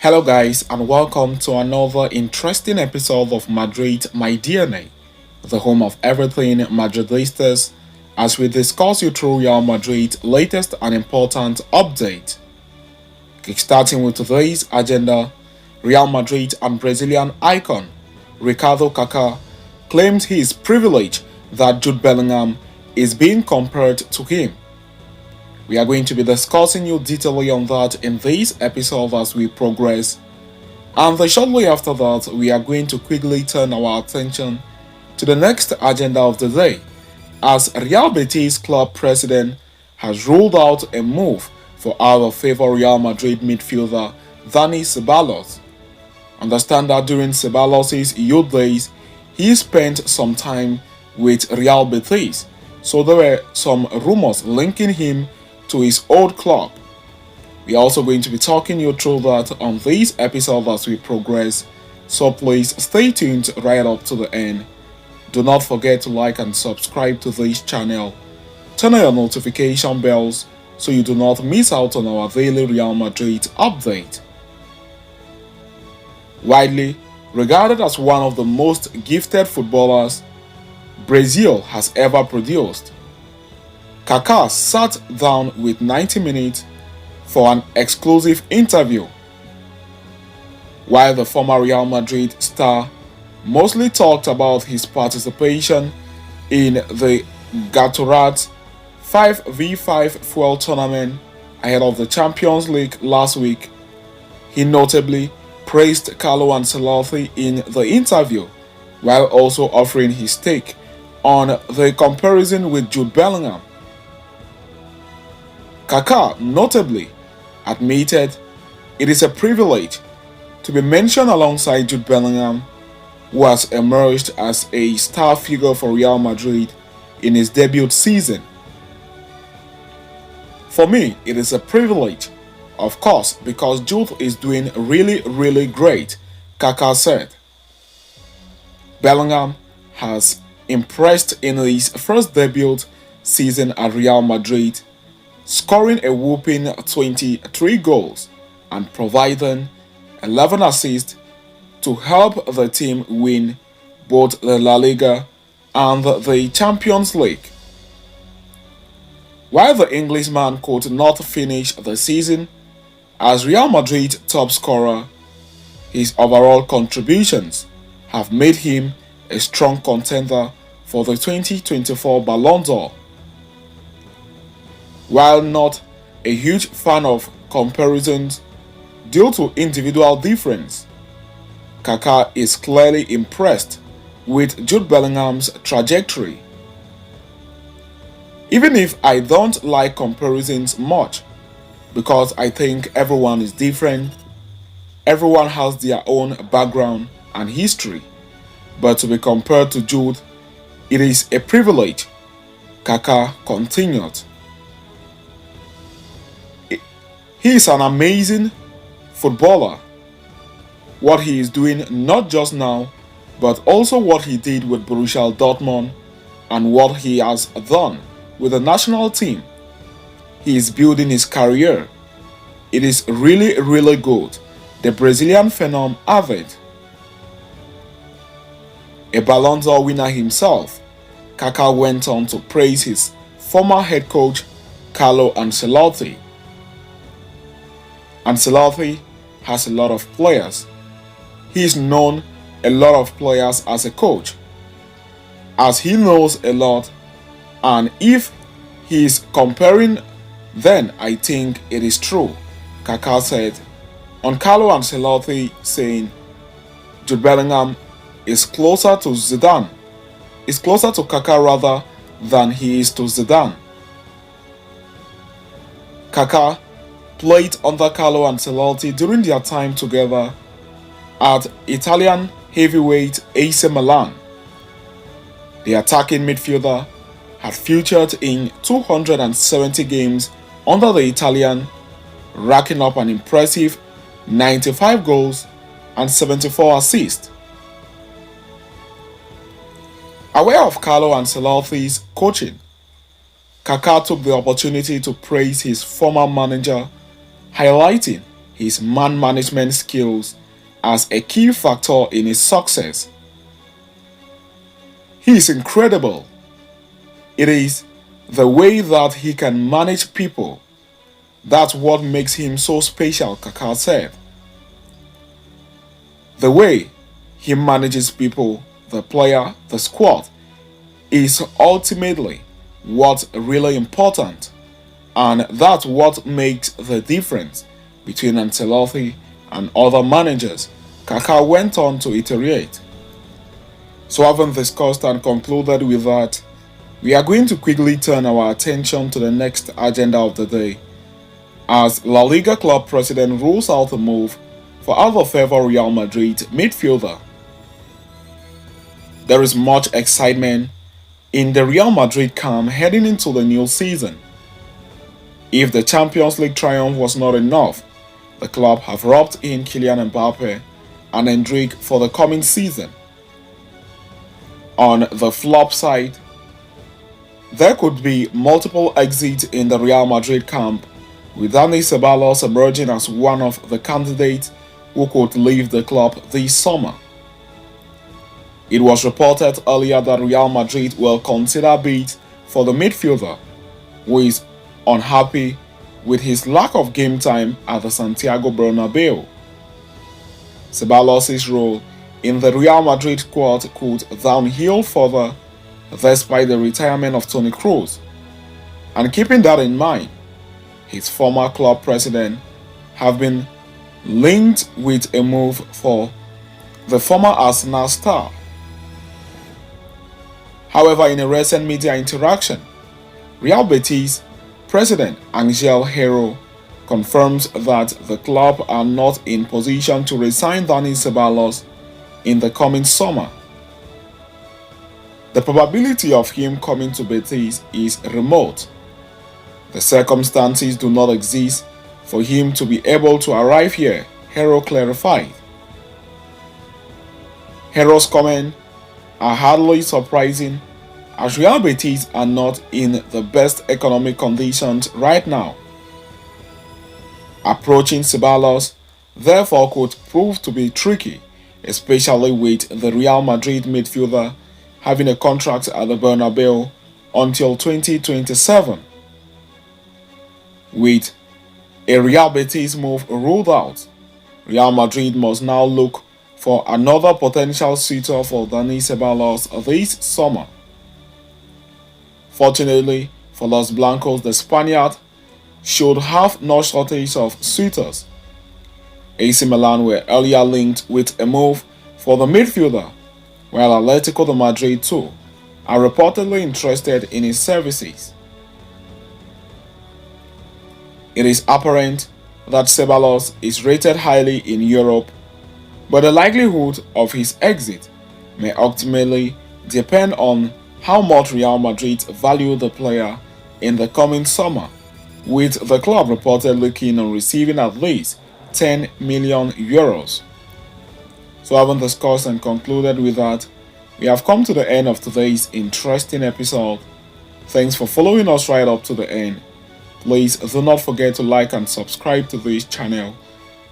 Hello guys and welcome to another interesting episode of Madrid My DNA, the home of everything Madridistas, as we discuss you through Real Madrid's latest and important update. Kickstarting with today's agenda, Real Madrid and Brazilian icon Ricardo Kaka claims he is privileged that Jude Bellingham is being compared to him. We are going to be discussing you detailedly on that in this episode as we progress. And then shortly after that, we are going to quickly turn our attention to the next agenda of the day, as Real Betis club president has ruled out a move for our favorite Real Madrid midfielder Dani Ceballos. Understand that during Ceballos' youth days, he spent some time with Real Betis, so there were some rumors linking him to his old club. We are also going to be talking you through that on this episode as we progress, so please stay tuned right up to the end. Do not forget to like and subscribe to this channel. Turn on your notification bells so you do not miss out on our daily Real Madrid update. Widely regarded as one of the most gifted footballers Brazil has ever produced, Kaka sat down with 90 minutes for an exclusive interview. While the former Real Madrid star mostly talked about his participation in the Gatorade 5v5 fuel tournament ahead of the Champions League last week, he notably praised Carlo Ancelotti in the interview, while also offering his take on the comparison with Jude Bellingham. Kaka notably admitted it is a privilege to be mentioned alongside Jude Bellingham, who has emerged as a star figure for Real Madrid in his debut season. For me, it is a privilege, of course, because Jude is doing really great, Kaka said. Bellingham has impressed in his first debut season at Real Madrid, scoring a whopping 23 goals and providing 11 assists to help the team win both the La Liga and the Champions League. While the Englishman could not finish the season as Real Madrid top scorer, his overall contributions have made him a strong contender for the 2024 Ballon d'Or. While not a huge fan of comparisons due to individual difference, Kaka is clearly impressed with Jude Bellingham's trajectory. Even if I don't like comparisons much, because I think everyone is different, everyone has their own background and history, but to be compared to Jude, it is a privilege, Kaka continued. He is an amazing footballer. What he is doing not just now, but also what he did with Borussia Dortmund and what he has done with the national team. He is building his career. It is really good, the Brazilian phenom added. A Ballon d'Or winner himself, Kaka went on to praise his former head coach Carlo Ancelotti. Ancelotti has a lot of players. He's known a lot of players as a coach, as he knows a lot, and if he's comparing, then I think it is true, Kaka said. On Carlo Ancelotti saying Jude Bellingham is closer to Zidane, is closer to Kaka rather than he is to Zidane. Kaka played under Carlo Ancelotti during their time together at Italian heavyweight AC Milan. The attacking midfielder had featured in 270 games under the Italian, racking up an impressive 95 goals and 74 assists. Aware of Carlo Ancelotti's coaching, Kaka took the opportunity to praise his former manager, highlighting his man management skills as a key factor in his success. He is incredible. It is the way that he can manage people. That's what makes him so special, Kaka said. The way he manages people, the player, the squad, is ultimately what's really important. And that's what makes the difference between Ancelotti and other managers, Kaka went on to iterate. So having discussed and concluded with that, we are going to quickly turn our attention to the next agenda of the day, as La Liga club president rules out a move for out-of-favor Real Madrid midfielder. There is much excitement in the Real Madrid camp heading into the new season. If the Champions League triumph was not enough, the club have roped in Kylian Mbappe and Endrick for the coming season. On the flop side, there could be multiple exits in the Real Madrid camp, with Ceballos emerging as one of the candidates who could leave the club this summer. It was reported earlier that Real Madrid will consider bids for the midfielder, who is unhappy with his lack of game time at the Santiago Bernabeu. Ceballos' role in the Real Madrid squad could downhill further despite the retirement of Toni Kroos. And keeping that in mind, his former club president have been linked with a move for the former Arsenal star. However, in a recent media interaction, Real Betis President Angel Hero confirms that the club are not in position to resign Dani Ceballos in the coming summer. The probability of him coming to Betis is remote. The circumstances do not exist for him to be able to arrive here, Hero clarified. Hero's comments are hardly surprising, as Real Betis are not in the best economic conditions right now. Approaching Ceballos therefore could prove to be tricky, especially with the Real Madrid midfielder having a contract at the Bernabeu until 2027. With a Real Betis move ruled out, Real Madrid must now look for another potential suitor for Dani Ceballos this summer. Fortunately for Los Blancos, the Spaniard should have no shortage of suitors. AC Milan were earlier linked with a move for the midfielder, while Atletico de Madrid too are reportedly interested in his services. It is apparent that Ceballos is rated highly in Europe, but the likelihood of his exit may ultimately depend on how much Real Madrid value the player in the coming summer, with the club reportedly keen on receiving at least 10 million euros. So having discussed and concluded with that, we have come to the end of today's interesting episode. Thanks for following us right up to the end. Please do not forget to like and subscribe to this channel.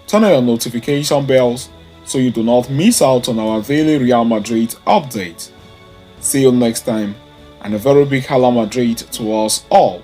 Turn on your notification bells so you do not miss out on our daily Real Madrid updates. See you next time, and a very big Hala Madrid to us all.